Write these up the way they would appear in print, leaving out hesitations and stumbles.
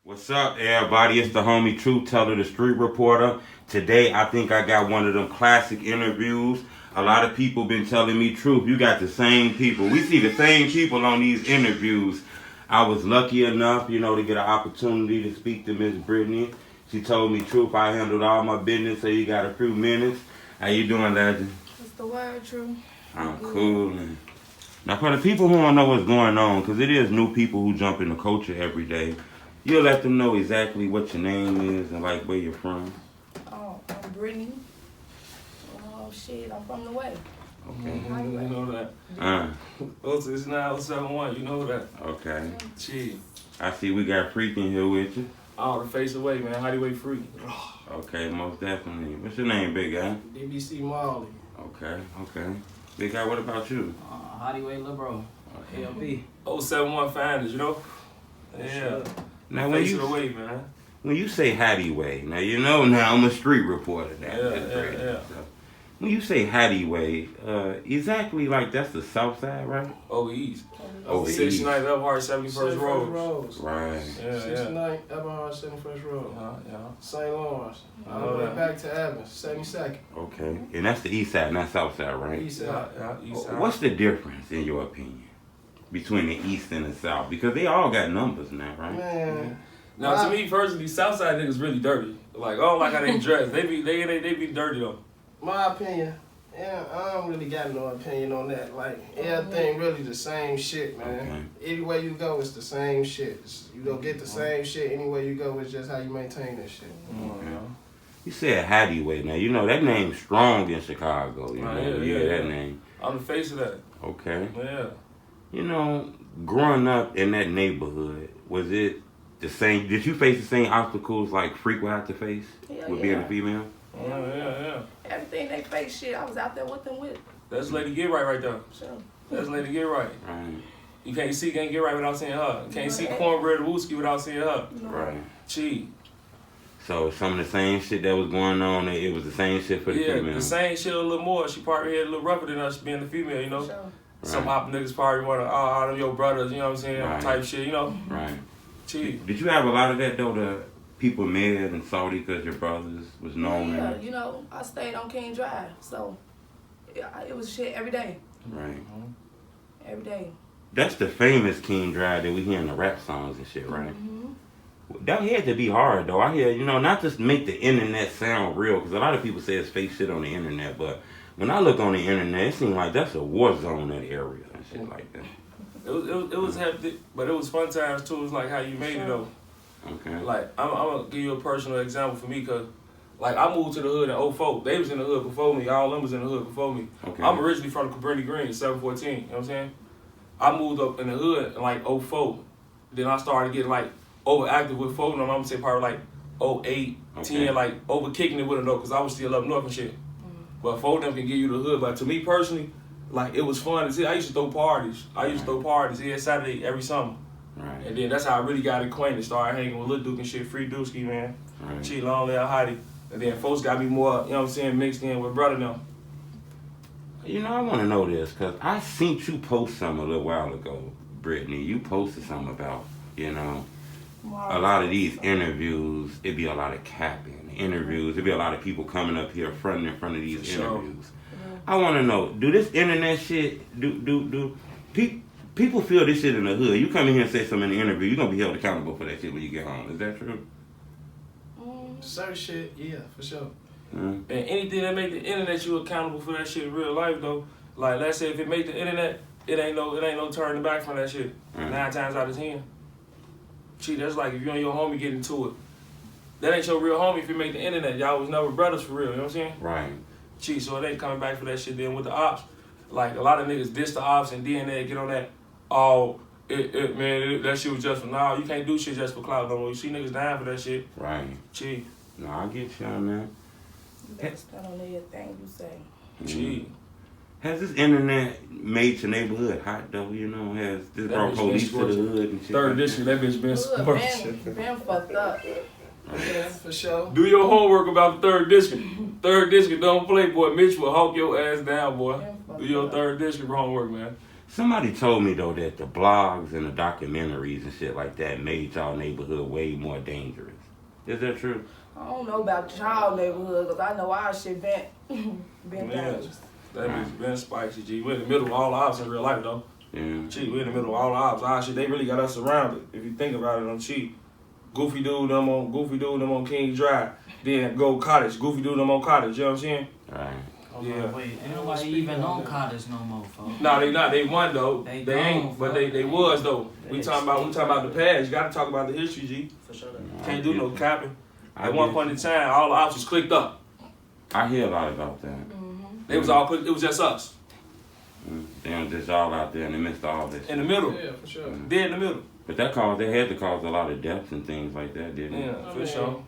What's up, everybody? It's the homie Truth Teller, the street reporter. Today, I think I got one of them classic interviews. A lot of people been telling me, Truth, you got the same people. We see the same people on these interviews. I was lucky enough, to get an opportunity to speak to Miss Britany. She told me, Truth, I handled all my business, so you got a few minutes. How you doing, legend? What's the word, True? I'm cool. Man. Now, for the people who don't know what's going on, because it is new people who jump in the culture every day, you'll let them know exactly what your name is and like where you're from. Oh, I'm Britany. Oh shit, I'm from the way. Okay. You know that. 06971, you know that. Okay. Gee. I see we got Freak in here with you. All the face away, man. Highway Freak. Okay, most definitely. What's your name, big guy? DBC Marley. Okay. Big guy, what about you? Highway Lil Bro. LP. 071 Finders, you know? Yeah. Now, Face of the way, man. when you say Hattie Way, now I'm a street reporter. Yeah. So, when you say Hattie Way, exactly like that's the south side, right? Over East. Over 69th Everhard 71st Road. Right. Yeah. 69th Everhard 71st Road. Yeah. St. Lawrence. I All know the way that. back to Evans, 72nd. Okay. And that's the east side, not south side, right? East side. Yeah. East side. What's the difference, in your opinion, between the east and the south? Because they all got numbers now, right? Man. Now, to me personally, Southside niggas really dirty. Like, I don't like how they dress. They be dirty though. My opinion, I don't really got no opinion on that. Like, everything really the same shit, man. Anywhere you go, it's the same shit. You don't get the same shit anywhere you go. It's just how you maintain that shit. Okay. You said Hattie Way. Now, that name's strong in Chicago. That name. I'm the face of that. Okay. Yeah. Growing up in that neighborhood, was it the same? Did you face the same obstacles like Freak would have to face with being a female? Yeah. Everything they face shit, I was out there with them with. That's Lady Get Right there. Sure. That's Lady Get Right. Right. You can't Get Right without seeing her. You can't see Cornbread Wooski without seeing her. Right. Gee. So some of the same shit that was going on, it was the same shit for the female. Yeah, the same shit a little more. She probably had a little rougher than us being the female, you know? Sure. Some op niggas probably want to, out of your brothers, you know what I'm saying? Right. Type shit, you know? Right. Gee. Did you have a lot of that, though, the people mad and salty because your brothers was known? Yeah, I stayed on King Drive, so it was shit every day. Right. Every day. That's the famous King Drive that we hear in the rap songs and shit, right? Mm-hmm. That had to be hard, though. I hear, not just make the internet sound real, because a lot of people say it's fake shit on the internet, but when I look on the internet, it seems like that's a war zone, that area and shit like that. It was hefty, but it was fun times too. It was like how you made it though. Okay. Like, I'm gonna give you a personal example for me, cause like I moved to the hood in 04. They was in the hood before me. All them was in the hood before me. Okay. I'm originally from Britany Green, 714. You know what I'm saying? I moved up in the hood in like 04. Then I started getting like overactive with folk. I'm gonna say probably like 08, 10, like over kicking it with them though, cause I was still up north and shit. But folk them can give you the hood. But to me personally, like it was fun. I used to throw parties. Every Saturday, every summer. Right. And then that's how I really got acquainted. Started hanging with Lil Duke and shit, Free Dooski, man. Right. Chi Long Lil Hottie. And then folks got me more, you know what I'm saying, mixed in with brother now. I want to know this, because I seen you post something a little while ago, Britany. You posted something about, a lot of these interviews, it'd be a lot of capping. Interviews, it'd be a lot of people coming up here fronting in front of these interviews. I want to know, do this internet shit, people feel this shit in the hood? You come in here and say something in the interview, you're going to be held accountable for that shit when you get home. Is that true? Certain shit, yeah, for sure. And anything that make the internet, you accountable for that shit in real life though. Like let's say if it make the internet, it ain't no turning back from that shit. 9 times out of 10. Gee, that's like if you and your homie get into it. That ain't your real homie if you make the internet. Y'all was never brothers for real, you know what I'm saying? Right. Gee, so it ain't coming back for that shit. Then with the ops, like a lot of niggas diss the ops and then they get on that, that shit was just for now. You can't do shit just for clout no more. You see niggas dying for that shit. Right. Gee. No, I get you on that. You better stand on everything you say. Gee. Has this internet made your neighborhood hot though? Has this brought police to the hood and shit? Third district, that bitch been scorched. Been fucked up. Yeah, for sure. Do your homework about the third district. Third district don't play, boy. Mitch will hawk your ass down, boy. Do your third district homework, man. Somebody told me though that the blogs and the documentaries and shit like that made y'all neighborhood way more dangerous. Is that true? I don't know about y'all neighborhood, because I know our shit been dangerous. That bitch been spicy, G. We're in the middle of all the ops in real life, though. Yeah. Gee, we're in the middle of all the ops. Our shit, they really got us surrounded. If you think about it, on cheap. Goofy dude them on King Drive. Then go Cottage. Goofy dude them on Cottage. You know what I'm saying? Right. Yeah. Wait, ain't nobody even on Cottage no more, folks. No, they not. They won though. They They ain't, gone, but bro. they was though. We talking about the past. You gotta talk about the history, G. For sure. Can't do no capping. I At one get point you. in time, all the options clicked up. I hear a lot about that. They was all clicked. It was just us Damn, just all out there in the midst of all this. in the middle. Yeah, for sure. Dead in the middle. But they had to cause a lot of deaths and things like that, didn't it? Yeah, for sure.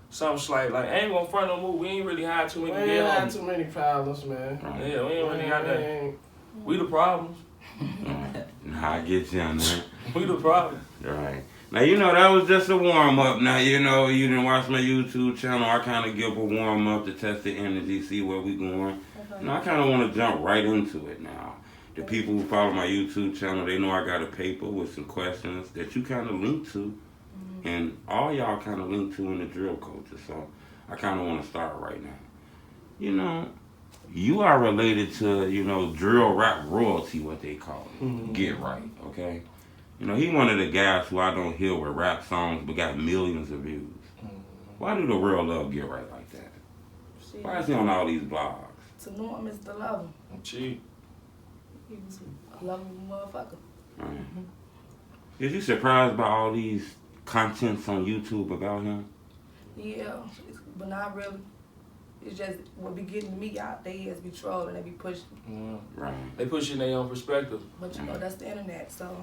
Something slight like I ain't gonna front no more. We ain't really had too We many. ain't had deaths. too many problems, man. Right. Yeah, we ain't really got We that. ain't- We the problems. Right. Nah, I get you on that. We the problem. Right. Now, you know, that was just a warm-up. Now, you know, you didn't watch my YouTube channel. I kind of give a warm-up to test the energy, see where we going. Now, I kind of want to jump right into it now. The people who follow my YouTube channel, they know I got a paper with some questions that you kind of link to. And all y'all kind of link to in the drill culture. So, I kind of want to start right now. You know, you are related to, you know, drill rap royalty, what they call it. Get right, okay? You know, he one of the guys who I don't hear with rap songs but got millions of views. Why do the real love get right like that? Shit. Why is he on all these blogs? To know him is to love him. Gee. He was a lovable motherfucker. Right. Is you surprised by all these contents on YouTube about him? Yeah, but not really. It's just what be getting to me out there is be trolling, they be pushing. Yeah. Right. They push in their own perspective. But you know, that's the internet, so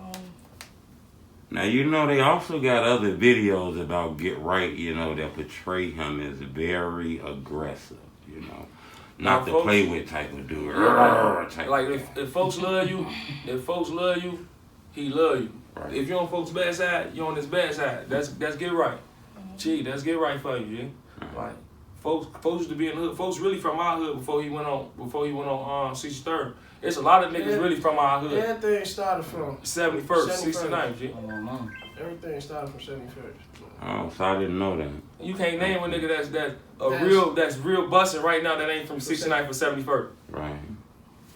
Now, you know, they also got other videos about Get Right, you know, that portray him as very aggressive, you know. Not Now, to folks- play with type of dude. Type Like of if folks love you, he love you. Right. If you on folks' bad side, you on his bad side. That's get right. Gee, that's get right for you, yeah. Like folks used to be in the hood. Folks really from our hood before he went on 63rd. It's a lot of niggas Yeah. really from our hood. Everything started from 71st, 71st. 69th, G. Oh, my mom. everything started from 71st. Oh, so I didn't know that. You can't name a nigga That's- that's real busting right now that ain't from 69th or 71st. Right.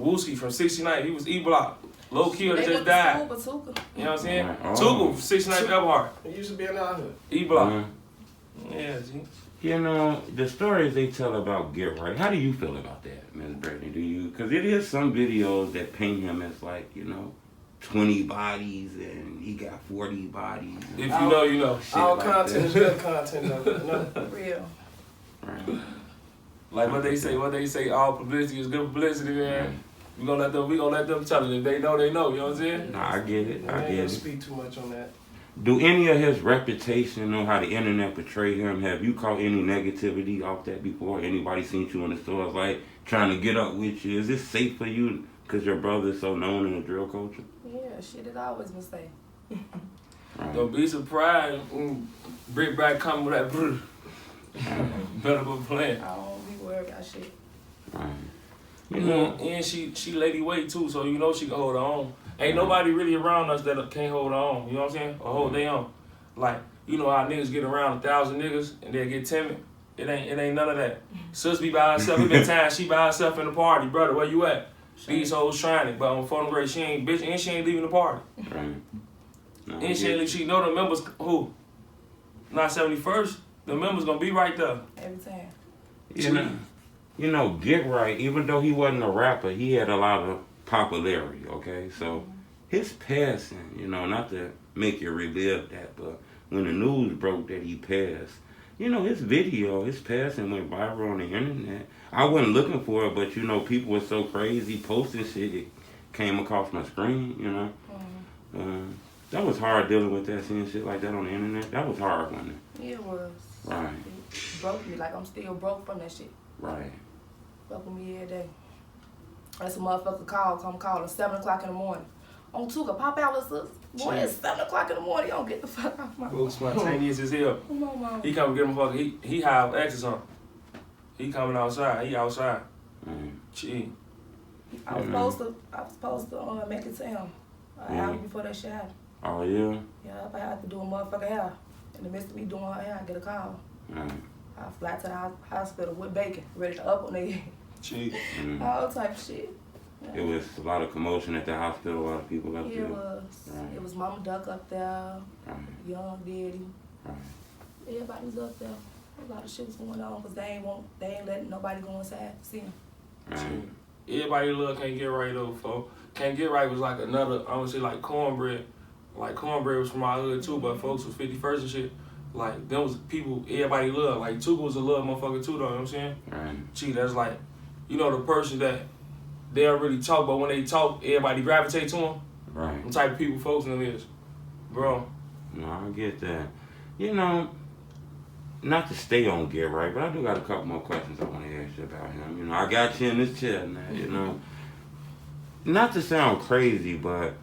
Wooski from 69th, he was E-Block. Low Kill they just went died. to school with Tuka. You know what I'm saying? Right. Oh. Tuka from 69th Everhart. It used to be in our hood. E-Block. Uh, Yeah, G. You know, the stories they tell about Get Right, how do you feel about that, Ms. Britany? Do you, because it is some videos that paint him as like, you know, 20 bodies and he got 40 bodies. And If you know, you know. shit All like content is that. good content, though. You know? Real. Right. Like what they say, all publicity is good publicity, man. We gonna let them tell it. If they know, you know what I'm saying? Nah, I get it. I I ain't get gonna it. speak too much on that. Do any of his reputation or how the internet portray him, have you caught any negativity off that before? Anybody seen you in the stores like trying to get up with you? Is this safe for you because your brother is so known in the drill culture? Yeah, shit, it always been safe. Right. Don't be surprised when Brick Back come with that brr. Better be playing. I don't be worried about shit. Right. You know, And she lady weight too, so you know she can hold her own. Ain't nobody really around us that can't hold her own, you know what I'm saying? Or hold their own. Like, you know how niggas get around 1,000 niggas and they get timid? It ain't none of that. Sis be by herself. It been time she by herself in the party. Brother, where you at? These hoes trying it, but on phone grade she ain't bitch and she ain't leaving the party. right. No, I And she get ain't leave, she know the members who? Not 71st. The members gonna be right there. Every time. You know, Get Right, even though he wasn't a rapper, he had a lot of popularity, okay? So his passing, you know, not to make you relive that, but when the news broke that he passed, you know, his passing went viral on the internet. I wasn't looking for it, but, you know, people were so crazy posting shit, it came across my screen, you know? That was hard dealing with that, seeing shit like that on the internet. That was hard, wasn't it? Yeah, it was. Right. It broke me, like I'm still broke from that shit. Right. Fuck with me every day. That's a motherfucker come calling 7 o'clock in the morning. On Tuka, pop out, little sis. Boy, it's 7 o'clock in the morning. You don't get the fuck off my Folks spontaneous as hell. Come on, mom. He come get him fucking, he have exes on. He coming outside, he outside. Right. Gee. I was supposed to make it to him an hour before that shit happened. Oh, yeah? Yeah, if I had to do a motherfucking hair. In the midst of me doing her hair, I get a call. I fly to the hospital with bacon, ready to up on their head. Gee. All type of shit. It was a lot of commotion at the hospital, a lot of people up there. It was. Right. It was Mama Duck up there, Young Daddy. Everybody was up there. A lot of shit was going on because they ain't letting nobody go inside to see them. Everybody love Can't Get Right though, folks. Can't Get Right was like another, I would say like cornbread. Like cornbread was from our hood too, but folks was 51st and shit. Like them was people everybody loved. Like Tuka was a love motherfucker too though, you know what I'm saying? Gee, that's like, you know, the person that they don't really talk, but when they talk, everybody gravitate to them. Right. What type of people folks in them is. Bro. No, I get that. You know, not to stay on Get Right, but I do got a couple more questions I want to ask you about him. You know, I got you in this chair now, you know. Not to sound crazy, but,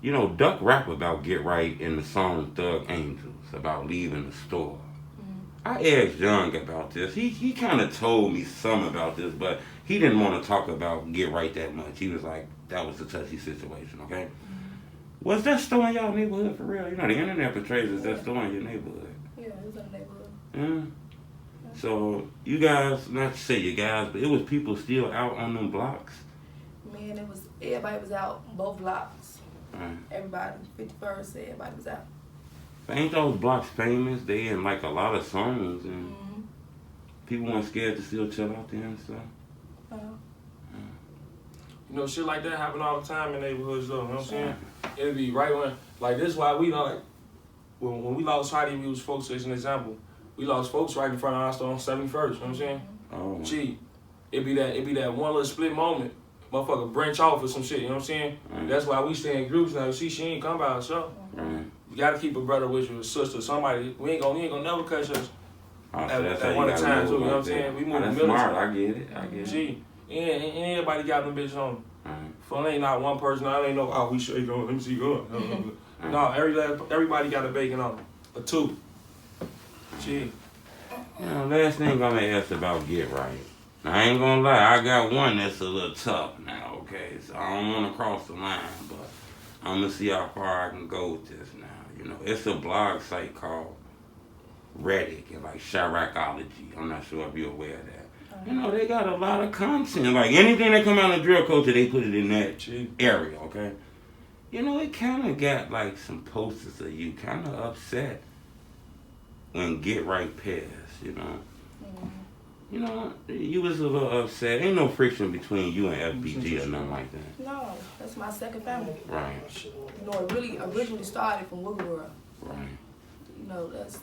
you know, Duck rap about Get Right in the song Thug Angels, about leaving the store. I asked Young about this. He kind of told me some about this, but he didn't want to talk about Get Right that much. He was like, that was a touchy situation, okay? Was that store in y'all neighborhood for real? You know, the internet portrays as that store in your neighborhood. Yeah, it was in the neighborhood. Yeah. So, you guys, not to say you guys, but it was people still out on them blocks? Man, everybody was out on both blocks. Everybody, 51st, everybody was out. Ain't those blocks famous? They in like a lot of songs and people weren't scared to still chill out there and stuff. You know, shit like that happen all the time in neighborhoods though, you know what I'm saying? It'll be right when, like this why we don't like, when we lost Heidi, we was folks as an example. We lost folks right in front of our store on 71st, you know what I'm saying? Gee, it be that one little split moment, motherfucker branch off or some shit, you know what I'm saying? That's why we stay in groups now. See, she ain't come by herself. You gotta keep a brother with you, a sister, somebody. We ain't gonna never catch us at one time too. You know what I'm saying? We move the military. Smart. I get it. Gee, and everybody got them bitches on. Fun ain't not one person. I ain't know. Oh, we should go. Let me see you going. No, everybody got a bacon on them. A two. Gee. You know, last thing I'm gonna ask about Get Right. Now, I ain't gonna lie. I got one that's a little tough now. Okay, so I don't want to cross the line, but I'm gonna see how far I can go with this now. You know, it's a blog site called Reddit and like Chiracology. I'm not sure if you're aware of that. You know, they got a lot of content. Like anything that come out of drill culture, they put it in that area, okay? You know, it kind of got like some posters of you kind of upset when Get Right passed, you know? You know, you was a little upset. Ain't no friction between you and FBG or nothing like that. No, that's my second family. Right. You know, it really originally started from Wiggle World. Right. You know, that's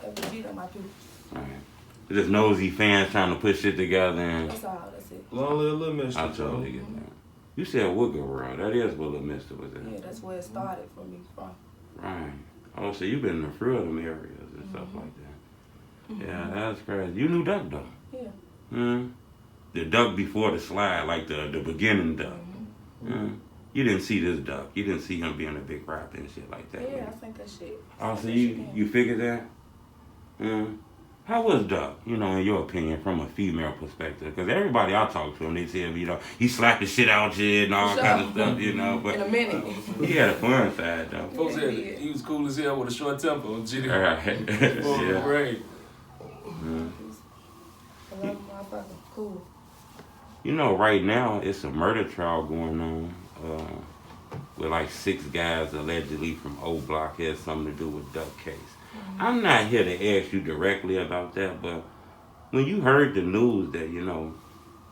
FBG, that's my people. Right. Just nosy fans trying to put shit together and... That's all, that's it. Long live Little Mister. I totally get that. You said Wiggle World. That is what Little Mister was at. Yeah, that's where it started for me from. Right. Oh, so you've been in a few of them areas and stuff like that. Yeah, that's crazy. You knew Duck, though. Yeah. The Duck before the slide, like the beginning Duck. You didn't see this Duck. You didn't see him being a big rapper and shit like that. Yeah, I think that shit. Oh, so you figured that? How was Duck, you know, in your opinion, from a female perspective? Because everybody I talk to him, they said, you know, he slapped the shit out you and all kind of stuff, you know. But in a minute. He had a fun side, though. Folks said he was cool as hell with a short temper. Right. Yeah. Great. I love motherfucker. Cool. You know, right now, it's a murder trial going on with like 6 guys allegedly from O Block has something to do with Duck case. I'm not here to ask you directly about that, but when you heard the news that, you know,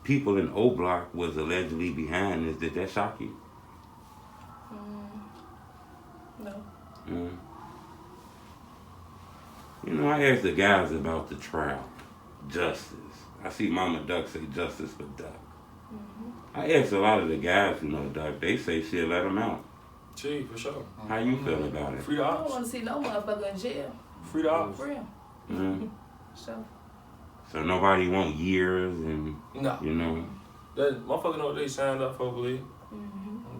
people in O Block was allegedly behind this, did that shock you? No. You know, I asked the guys about the trial, justice. I see Mama Duck say justice for Duck. I asked a lot of the guys who know Duck, they say she'll let him out. Gee, for sure. How you feel about it? Free the I don't ops. want to see no motherfucker in jail. Free the ops. For real. So. So nobody want years and, you know. That motherfucker know what they signed up for, believe.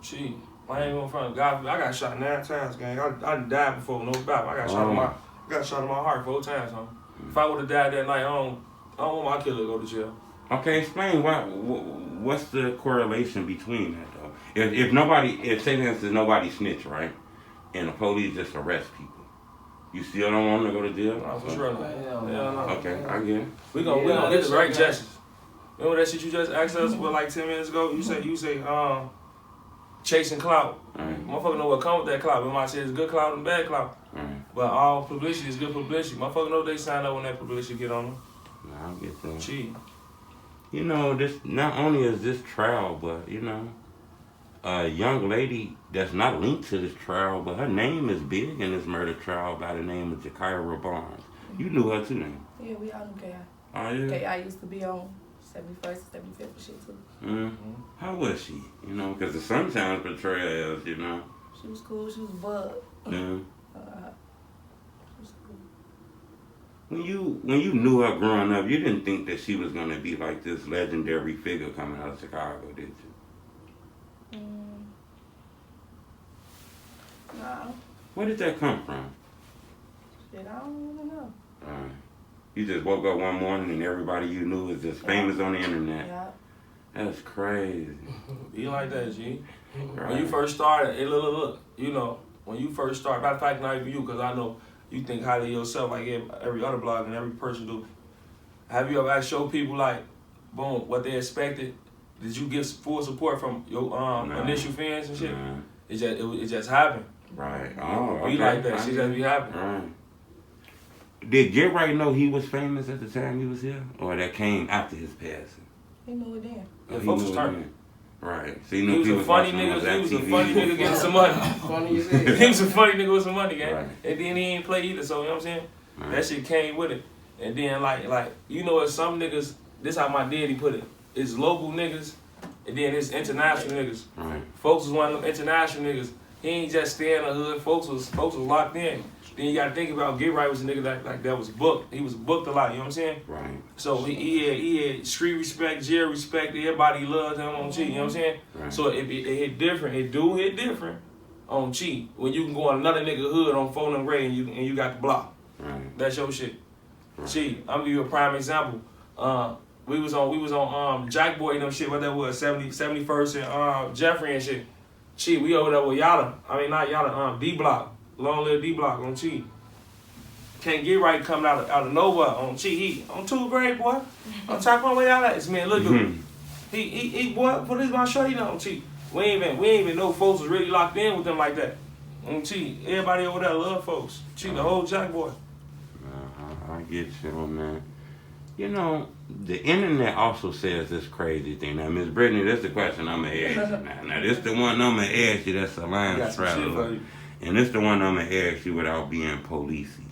Gee, I ain't going front. God, I got shot 9 times, gang. I died before, no doubt. I got shot in my heart 4 times, huh? If I would have died that night, I don't want my killer to go to jail. Okay, explain what's the correlation between that though? If say for instance nobody snitch, right, and the police just arrest people, you still don't want to go to jail? Nah, for sure not. Hell no. Okay, I get it. We gonna get the right justice. Remember that shit you just asked us for like 10 minutes ago? You say chasing clout. Right. Motherfucker know what come with that clout. Remember I said it's good clout and bad clout. Right. But all publicity is good publicity. Motherfucker know they sign up when that publicity get on them. Nah, I get that. Cheat. You know, this not only is this trial, but you know, a young lady that's not linked to this trial, but her name is big in this murder trial by the name of Jakira Barnes. You knew her too, name? Yeah, we all knew K.I. Oh yeah. K.I. used to be on 71st, 75th and shit too. Mm-hmm. How was she? You know, because the sometimes portray her as, you know. She was cool. She was bug. Yeah. She was cool. When you knew her growing up, you didn't think that she was gonna be like this legendary figure coming out of Chicago, did you? No. Where did that come from? Shit, I don't even know. You just woke up one morning and everybody you knew was just famous on the internet. Yeah. That's crazy. Be like that, G. Right. When you first started, look, you know, when you first started, matter of fact, not even you, because I know you think highly of yourself like every other blog and every person do. Have you ever asked your people, like, boom, what they expected? Did you get full support from your initial fans and shit? Nah. It just happened. Right. Oh, okay. Be like that. Shit just be happening. Right. Did Get Right know he was famous at the time he was here? Or that came after his passing? He knew it then. Yeah, folks was turning. Right. So he He knew was a funny nigga. He was a funny nigga getting some money. Funny as hell. He was a funny nigga with some money, gang. Right. And then he ain't play either, so you know what I'm saying? Right. That shit came with it. And then like you know what, some niggas, this how my daddy put it. It's local niggas and then it's international niggas. Right. Folks was one of them international niggas. He ain't just stay in the hood. Folks was locked in. Then you gotta think about Get Right was a nigga that was booked. He was booked a lot, you know what I'm saying? Right. So he had street respect, jail respect, everybody loved him on Cheat, you know what I'm saying? Right. So it hit different. It do hit different on Cheat when you can go on another nigga hood on phone and Ray and you got the block. Right. That's your shit. Right. Cheat. I'm gonna give you a prime example. We was on Jack Boy and them shit, what that was, 71st and Jeffrey and shit. Cheat, we over there with Yada. I mean not Yada, D Block. Long live D Block on Cheat. Can't Get Right coming out of nowhere on Cheat. He on 2th grade, boy. I'm talking my way out of this man. Look dude. He boy, put this my show you on Cheat. We ain't even know folks was really locked in with them like that. On Cheat. Everybody over there love folks. Cheat the whole Jack Boy. I get you, man. You know, the internet also says this crazy thing. Now, Miss Britany, that's the question I'm going to ask you now. Now, this the one I'm going to ask you that's a line straddle. And this the one I'm going to ask you without being policey.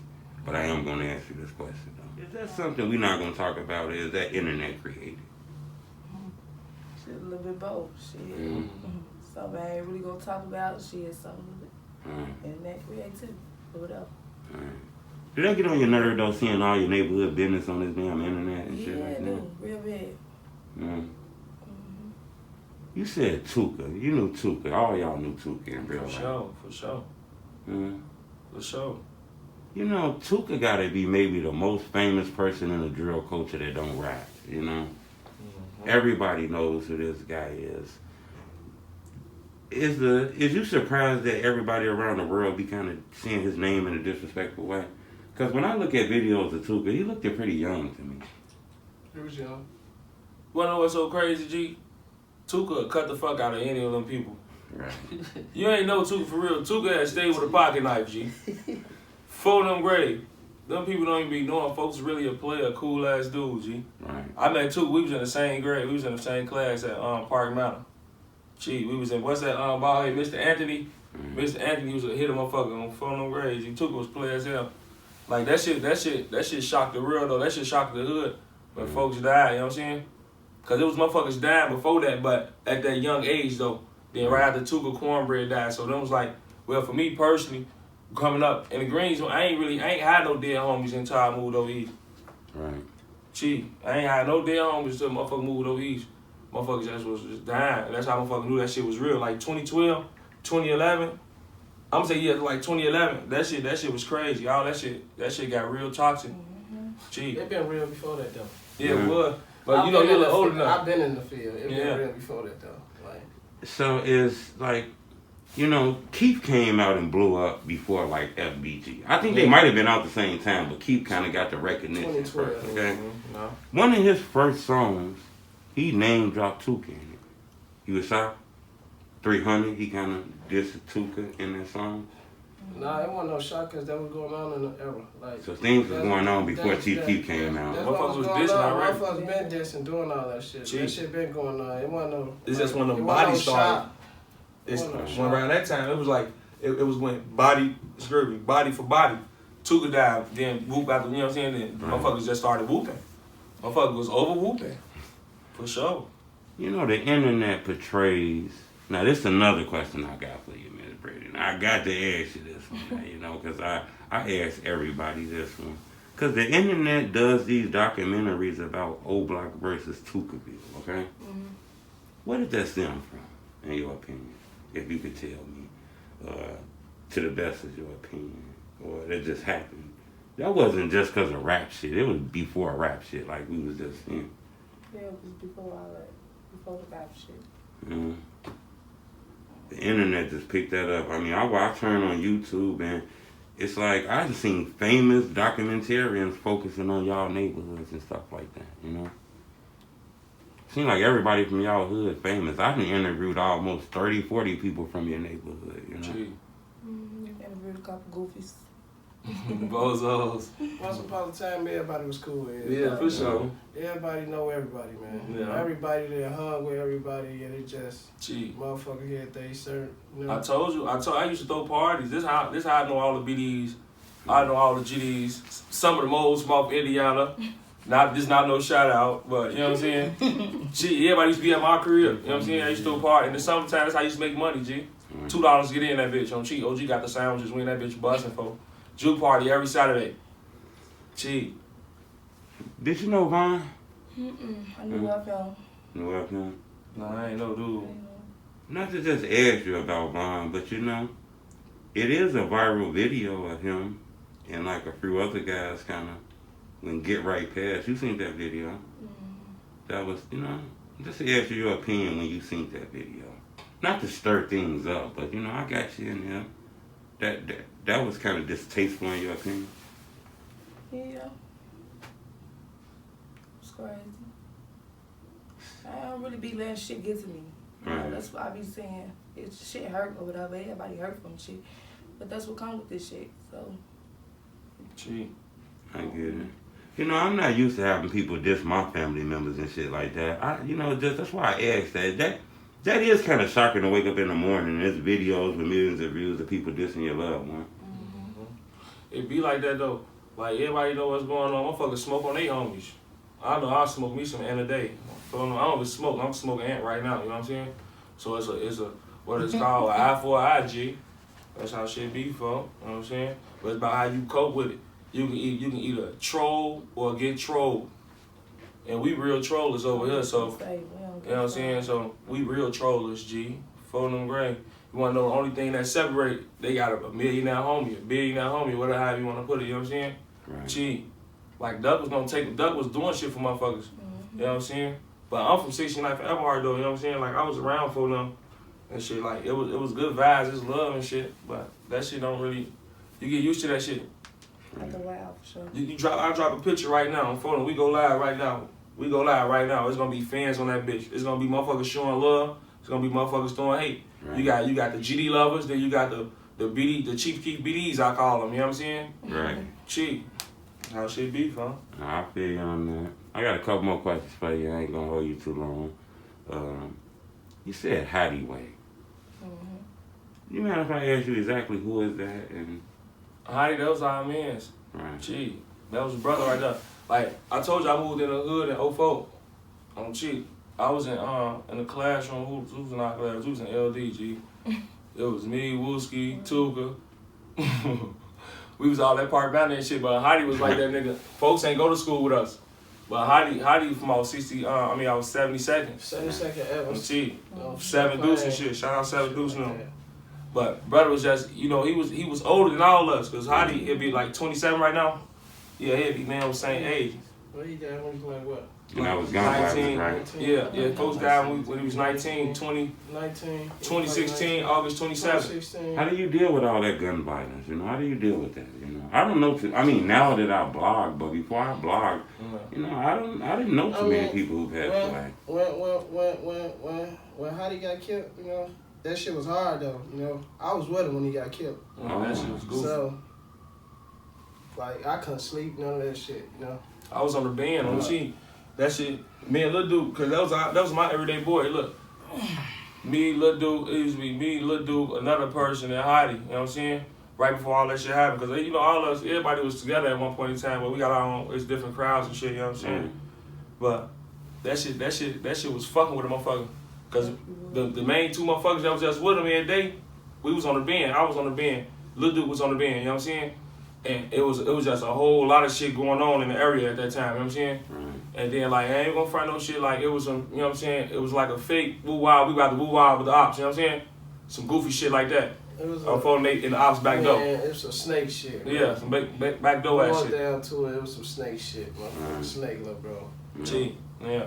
But I am going to ask you this question, though. Is that something we're not going to talk about, or is that internet created? Shit, a little bit both. Shit. Something I ain't really gonna talk about. Shit, something internet creativity. Or whatever. Did that get on your nerve, though, seeing all your neighborhood business on this damn internet and shit like that? Yeah, real bad. You said Tuka. You knew Tuka. All y'all knew Tuka in real life. For sure. For sure. You know, Tuka gotta be maybe the most famous person in the drill culture that don't rap, you know? Everybody knows who this guy is. Is you surprised that everybody around the world be kind of seeing his name in a disrespectful way? Because when I look at videos of Tuka, he looked pretty young to me. He was young. Wanna know what's so crazy, G? Tuka cut the fuck out of any of them people. Right. You ain't know Tuka for real. Tuka had stayed with a pocket knife, G. 4 them grade. Them people don't even be knowing folks really a player, cool ass dude, G. Right. I met Tuka, we was in the same grade. We was in the same class at Park Mountain. Gee, we was in, what's that ball head, Mr. Anthony? Mr. Anthony was a hit a motherfucker on 4 them grades. G. Tuka was player as hell. Like that shit shocked the real though. That shit shocked the hood when folks died, you know what I'm saying? Cause it was motherfuckers dying before that, but at that young age though. Then right after Tuka Cornbread died. So them was like, well for me personally, coming up in the Greens, I ain't had no dead homies until I moved over east. Right. Gee, I ain't had no dead homies until motherfucker moved over east. Motherfuckers just dying. That's how motherfucker knew that shit was real. Like 2012, 2011. I'm gonna say yeah, like 2011. That shit was crazy. All that shit got real toxic. Gee. They been real before that though. Yeah, it was. But you know, you're a little older now. I've been in the field. It Yeah. been real before that though. Like, So it's like, you know, Keith came out and blew up before like FBG. I think they might have been out the same time, but Keith kind of got the recognition 2012. first. Okay. No. One of his first songs, he name dropped Tooka in it. He was shot 300. He kind of dissed Tuka in that song. nah, it wasn't no shot because that was going on in the era. Like, So things was going on before Chief Keef came out. That's what Motherfuckers was going dissing on. already. Motherfuckers been dissing, doing all that shit. Chief. That shit been going on. It wasn't no. It's just when the it body wasn't no started. shot. It's Wasn't no when shot. around that time, it was like, it was when body for body. Tuka died, then whoop after, you know what I'm saying? Then Right. motherfuckers just started whooping. Motherfuckers was over whooping. For sure. You know, the internet portrays. Now, this is another question I got for you, Miss Britany. I got to ask you this one, now, you know, because I ask everybody this one. Because the internet does these documentaries about O Block versus Tookaville, okay? Mm-hmm. Where did that stem from, in your opinion? If you could tell me, to the best of your opinion, or that just happened. That wasn't just because of rap shit. It was before rap shit. Like, we was just, you know. Yeah, it was before all that. Before the rap shit. You know, the internet just picked that up. I mean, I turn on YouTube and it's like I've seen famous documentarians focusing on y'all neighborhoods and stuff like that, you know. Seems like everybody from y'all hood famous. I've interviewed almost 30, 40 people from your neighborhood, you know. Gee. Interviewed a couple goofies. Bozos. Once upon a time, everybody was cool with Yeah, everybody. for sure. Everybody know everybody, man. Yeah. Everybody that hung with everybody, and it just Gee. motherfucker had they certain. You know? I told you, I used to throw parties. This how I know all the BDs. I know all the GDs. Some of the moles from off Indiana. Not no shout out, but you know what I'm saying? Gee, everybody used to be at my crib. You know what I'm saying? I used to throw a party. In the summertime, that's how I used to make money, G. $2 to get in that bitch on cheap. OG got the sandwiches, we in that bitch busting for. Juke party every Saturday. Cheap. Did you know Vaughn? I knew of him. Knew of him? No, I ain't no dude. Not to just ask you about Vaughn, but you know, it is a viral video of him and like a few other guys kind of when Get Right Past. You seen that video? That was, you know, just to ask you your opinion when you seen that video. Not to stir things up, but you know, I got you in there. That was kind of distasteful in your opinion. Yeah. It's crazy. I don't really be letting shit get to me. You know, Right. that's what I be saying. It's shit hurt or whatever. Everybody hurt from shit. But that's what comes with this shit. So Cheap. I get it. You know, I'm not used to having people diss my family members and shit like that. That's why I asked that. That is kind of shocking to wake up in the morning and there's videos with millions of views of people dissing your loved one. It be like that though. Like everybody know what's going on. Motherfuckers smoke on their homies. I know I'll smoke me some ant a day. So I don't even smoke. I'm smoking ant right now. You know what I'm saying? So it's a what it's called, an eye for an IG. That's how shit be, folks. You know what I'm saying? But it's about how you cope with it. You can either troll or get trolled. And we real trollers over here, so you know what I'm saying? So we real trollers, G. For them gray. You wanna know the only thing that separate, they got a millionaire homie, a billionaire homie, whatever how you wanna put it, you know what I'm saying? Right. G. Like Duck was doing shit for motherfuckers. You know what I'm saying? But I'm from 69 for Everhard though, you know what I'm saying? Like I was around for them and shit. Like it was good vibes, it's love and shit. But that shit don't really, you get used to that shit. after a while, for sure. I drop a picture right now on phone. We go live right now. It's gonna be fans on that bitch. It's gonna be motherfuckers showing love. It's gonna be motherfuckers throwing hate. Right. You got the GD lovers. Then you got the BD, the Chief Keef BDs. I call them. You know what I'm saying? Right. Cheap. How shit be, huh? I feel you on that. I got a couple more questions for you. I ain't gonna hold you too long. You said Hattie Way. You mind if I ask you exactly who is that? And Hattie, that was our mans. right. Gee, that was a brother right there. Like I told you, I moved in the hood in 04. On cheap. I was in the classroom. Who was in our class? Who was in LD? G. It was me, Wooski, Tuka. We was all that Park Bound and shit. But Hattie was like that nigga. Folks ain't go to school with us. But Hattie from our 60. I was 72nd. 72nd ever. On cheap. 7 Deuce and shit. Shout out 7 Deuce now. But brother was just, you know, he was older than all of us. Cause Hattie, he'd be like 27 right now. Yeah, he'd be man the same age. What he got when he like what? And that was gun violence, right? Yeah. Folks died when he was 19, 2016, August 27th. How do you deal with all that gun violence? You know, how do you deal with that? You know, I don't know. I mean, now that I blog, but before I blogged, you know, I didn't know too many people who passed away. When Hottie got killed, you know, that shit was hard though. You know, I was with him when he got killed. That shit was goofy. So, like, I couldn't sleep, none of that shit. You know, I was on the band on the sheet. That shit, me and Lil Duke, cause that was my everyday boy. Look, me, Lil Duke, it used to be me, Lil Duke, another person, and Hottie. You know what I'm saying? Right before all that shit happened, cause you know all of us, everybody was together at one point in time, but we got our own, it's different crowds and shit. You know what I'm saying? But that shit was fucking with a motherfucker, cause the main two motherfuckers that was just with him every day, we was on the band. I was on the band. Lil Duke was on the band. You know what I'm saying? And it was just a whole lot of shit going on in the area at that time, you know what I'm saying? And then, like, I ain't gonna front no shit, like, it was some, you know what I'm saying? It was like a fake woo-wow, we about to woo-wow with the ops, you know what I'm saying? Some goofy shit like that. it was In the ops back door. it was some snake shit. Bro. Yeah, some back door ass shit. Down to it was some snake shit, motherfucker. Snake, little bro. Gee, yeah.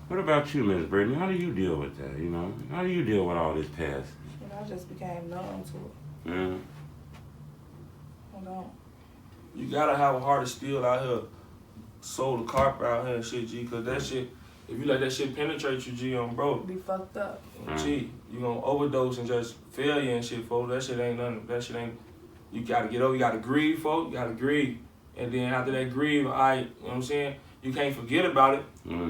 What about you, Miss Britany? How do you deal with that? You know, how do you deal with all this past? You know, I just became numb to it. Yeah. I don't. You gotta have a heart of steel out here. Soul the carpet out here and shit, G, cause that shit, if you let that shit penetrate you, G, bro. Be fucked up. Gee, you gonna overdose and just failure and shit, folks. That shit ain't nothing. That shit ain't. You gotta get over. You gotta grieve, folks. You gotta grieve, and then after that grieve, you know what I'm saying. You can't forget about it,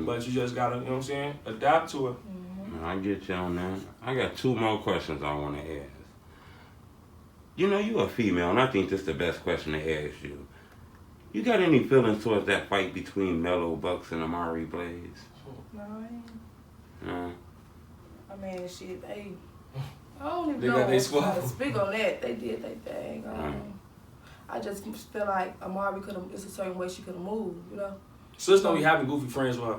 but you just gotta, you know what I'm saying, adapt to it. I get you on that. I got two more questions I want to ask. You know, you a female, and I think this is the best question to ask you. You got any feelings towards that fight between Mellow Bucks and Amari Blaze? No, I ain't. No. I mean, shit, I don't even They know got they how squad. to speak on that. They did their thing. I just feel like Amari it's a certain way she could have moved, you know? Sis don't be having goofy friends with her.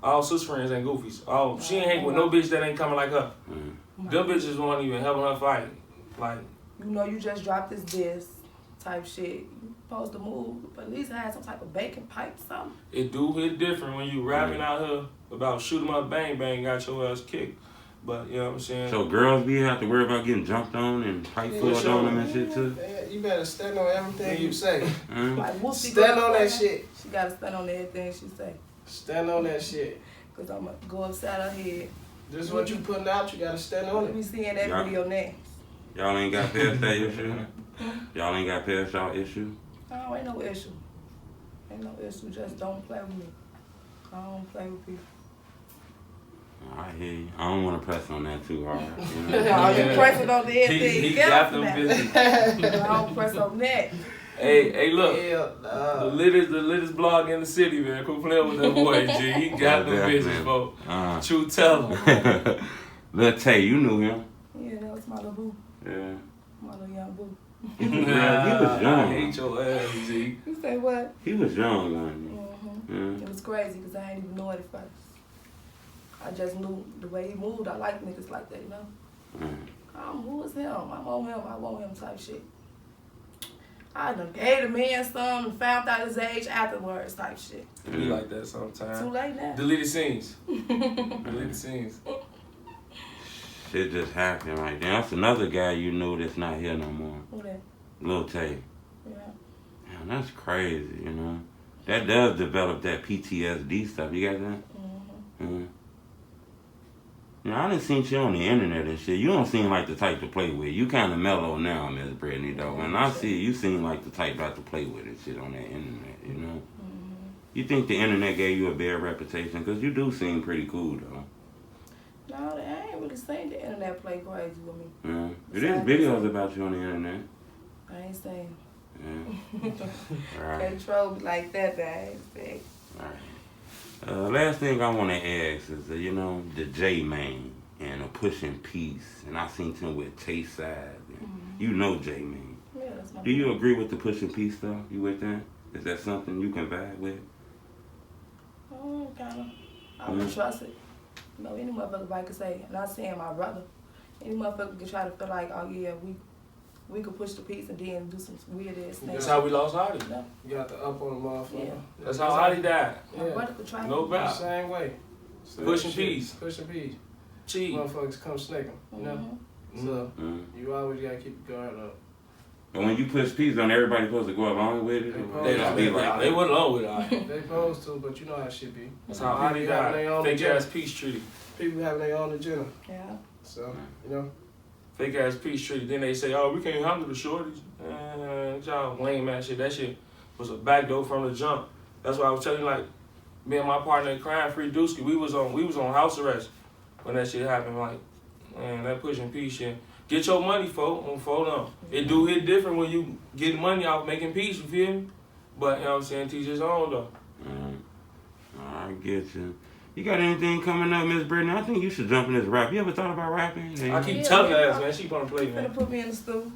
All sis friends ain't goofies. She ain't hang with no bitch that ain't coming like her. Them bitches won't even helping her fight. Like, you know, you just dropped this disc type shit. You supposed to move, but at least have some type of bacon pipe, something. it do hit different when you rapping out here about shoot 'em up, bang, bang, got your ass kicked. But, you know what I'm saying? So girls be have to worry about getting jumped on and pipe filled on them and shit too? You better stand on everything you say. Like Whoopi Stand on that shit. She gotta stand on everything she say. Stand on that shit. Cause I'm gonna go upside her head. This is what you putting out, you gotta stand on Let it. me seeing that video next. Y'all ain't got past that issue? Y'all ain't got past y'all issue? No, ain't no issue. Ain't no issue. Just don't play with me. I don't play with people. I hear you. I don't want to press on that too hard. You know? You pressing on the everything. He got them busy. I don't press on that. Hey, look. Yeah, The littest blog in the city, man. Quit playing with that boy, G. He got them business, folks. True teller. Lil Tay, you knew him. Yeah, that was my little boo. Yeah. My little young boo. He was young. I hate your ass, G. You say what? He was young, wasn't he? It was crazy because I ain't even know it at first. I just knew the way he moved. I like niggas like that, you know? Who is him? I want him type shit. I done gave the man some and found out his age afterwards type shit. It be like that sometimes. Too late now. Deleted scenes. Deleted scenes. Shit just happened right there. That's another guy you knew that's not here no more. Who that? Lil Tay. Yeah. Man, that's crazy, you know? That does develop that PTSD stuff. You got that? You know, I done seen you on the internet and shit. You don't seem like the type to play with. You kind of mellow now, Miss Britany, though. When I see you seem like the type not to play with and shit on that internet, you know? You think the internet gave you a bad reputation? Because you do seem pretty cool, though. No, I ain't really seen the internet play crazy with me. Yeah. There's videos about you on the internet. I ain't saying. Yeah. Right. Can't troll me like that, but I ain't saying. Right. Last thing I want to ask is, you know, the J-Man and Pushing Peace. And I seen him with Tay Side. You know J-Man. Yeah, that's my Do you agree with the Pushing Peace stuff? You with that? Is that something you can vibe with? Kind of. I would trust it. You know, any motherfucker could say, I'm not saying my brother. Any motherfucker could try to feel like, oh yeah, we could push the piece and then do some weird ass things. That's how we lost Hardy. No. You got the up on the motherfucker. Yeah. That's how Hardy died. My brother could try No to. doubt. Same way. Same Pushing shit. peas. Pushing peas. Cheat. Motherfuckers come snake 'em, you know? So, you always gotta keep your guard up. But when you push peace on, everybody supposed to go along with it. They Just be like, they went along with it. They supposed to, but you know how it should be. That's how Hardy died. Fake ass peace treaty. People having their own agenda. Yeah. So, you know. Fake ass peace treaty. Then they say, oh, we can't handle the shorties. Y'all lame ass shit. That shit was a backdoor from the jump. That's why I was telling you, like, me and my partner in crime, Free Dusky, we was on house arrest when that shit happened. Like, man, that pushing peace shit. Get your money, folks. It do hit different when you get money out making peace, you feel me? But, you know what I'm saying, teach his own, though. I get you. You got anything coming up, Miss Britany? I think you should jump in this rap. You ever thought about rapping? I keep telling her ass, man. She gonna play, Finna man. put me in the stool.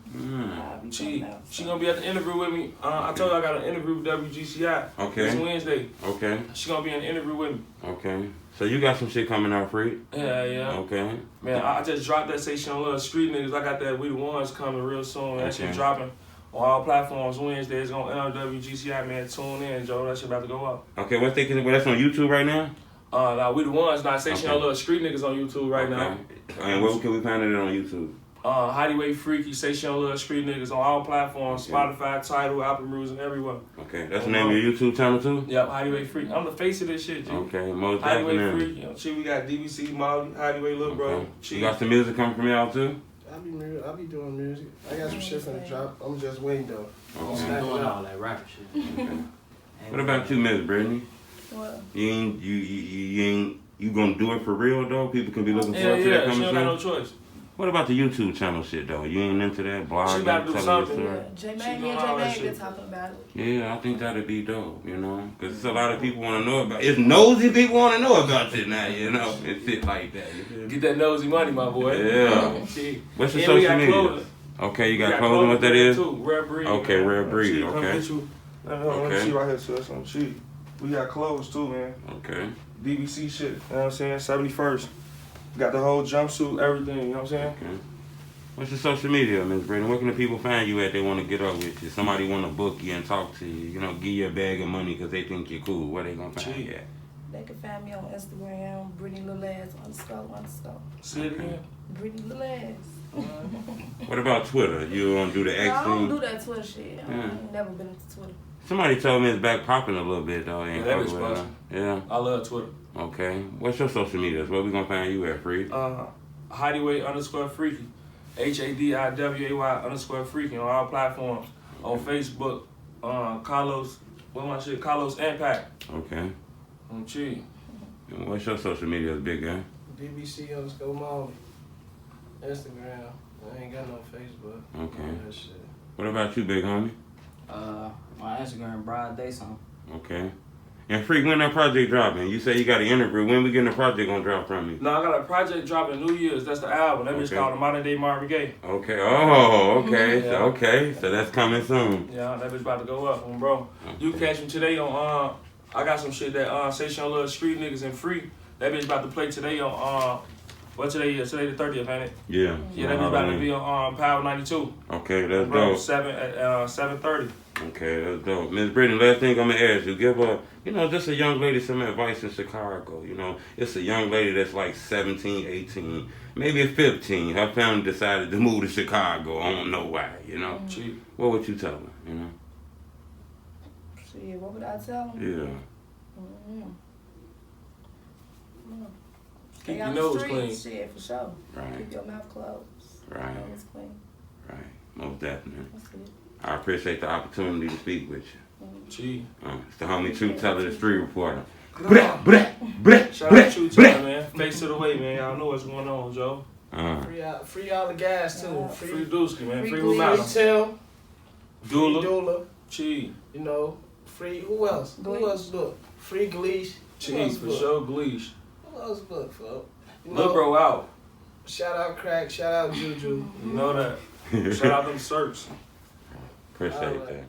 She gonna be at the interview with me. I told her I got an interview with WGCI. Okay. This Wednesday. Okay. She gonna be in the interview with me. Okay. So you got some shit coming out, Free? Yeah. Okay. Man, I just dropped that Say She Don't Love Street Niggas. I got that We The Ones coming real soon. That shit dropping on all platforms Wednesday. It's on LWGCI, man. Tune in, Joe. That shit about to go up. Okay, what's taking? Well, that's on YouTube right now. Now We The Ones. Now Say She Don't Love Street Niggas on YouTube right now. And where can we find it on YouTube? Hideaway Freaky, Say She Don't Love Street Niggas on all platforms, Spotify, Tidal, Apple Music, everywhere. Okay, that's the name of your YouTube channel too? Yep, Hideaway Freaky. I'm the face of this shit, G. Okay, most Hideaway definitely. Freaky. You know, shit, we got DVC, Molly, Hideaway Lil Bro. You got some music coming from y'all too? I be doing music. I got some shit finna drop. I'm just waiting though. I'm doing all that rapper shit. Okay. What about you, Miss Britany? What? You gonna do it for real though? People can be looking forward to that coming she don't got soon? no choice. What about the YouTube channel shit though? You ain't into that blogging? She gotta do something. Yeah, J-May, me and J-May been talking about it. Yeah, I think that'd be dope, you know? Because a lot of people want to know about it. It's nosy people want to know about it now, you know? It's shit like that. You feel me? Get that nosy money, my boy. Yeah. What's your social media? Okay, you got clothing. What that is? Too. Rare Breed. Okay, man. Rare Breed. Come Okay. get you. Let me Okay. see right here, so that's on cheap. We got clothes too, man. Okay. DVC shit. You know what I'm saying? 71st. Got the whole jumpsuit, everything. You know what I'm saying? Okay. What's your social media, Miss Britany? Where can the people find you at? They want to get up with you. Somebody want to book you and talk to you. You know, give you a bag of money because they think you're cool. Where they gonna find you at? They can find me on Instagram, Britany __. See it again? Britany Lil Ass. What about Twitter? You don't do the No, X I don't thing? do that Twitter shit. I ain't never been into Twitter. Somebody told me it's back popping a little bit though. Ain't Yeah, that fuck is with it, busting. Yeah. I love Twitter. Okay. What's your social media? Where we gonna find you at, Free? Hideaway _Freaky. HADIWAY _Freaky on all platforms. On Facebook, Carlos, what my shit? Carlos Impact. Okay. On Chi. And what's your social media, big guy? DBC _Molly. Instagram. I ain't got no Facebook. Okay. All that shit. What about you, big homie? My Instagram, Bride Dayson. Okay. And Freak, when that project dropping? You say you got an interview. When we getting the project gonna drop from you? No, I got a project dropping New Year's. That's the album. That bitch called The Modern Day Marvin Gaye. Okay. Oh, okay. Yeah. So, okay. So that's coming soon. Yeah, that bitch about to go up, bro. You can catch me today on I got some shit that Say She Don't Love Street Niggas and Free. That bitch about to play today on what today is? Today the 30th, ain't it? Yeah. Yeah, that bitch about to be on Power 92. Okay, that's Bro, dope. 7:30. Okay, that's dope. Miss Britany, last thing I'm gonna ask you, give her, just a young lady some advice in Chicago. It's a young lady that's like 17, 18, maybe it's 15. Her family decided to move to Chicago. I don't know why, Cheap. What would you tell her, Shit, what would I tell them? Yeah. Keep Stay your out nose the streets, clean. shit, for sure. Right. Keep your mouth closed. Right. Nose clean. Right. Most definitely. That's it. I appreciate the opportunity to speak with you. Gee. It's the homie True Teller, the street reporter. Shout out to True Teller, man. Face to the way, man. Y'all know what's going on, Joe. Free all the gas too. Free Dusky, man. Free Free Who Glee. Mountain. Tim. Dula. Dula. Gee. Free. Who else? Glee. Who else book? Free Gleesh. Gee, for sure, Gleesh. Who else book, folks? Lil Bro out. Shout out Crack. Shout out Juju. You know that. Shout out them Serps. Appreciate All right. that.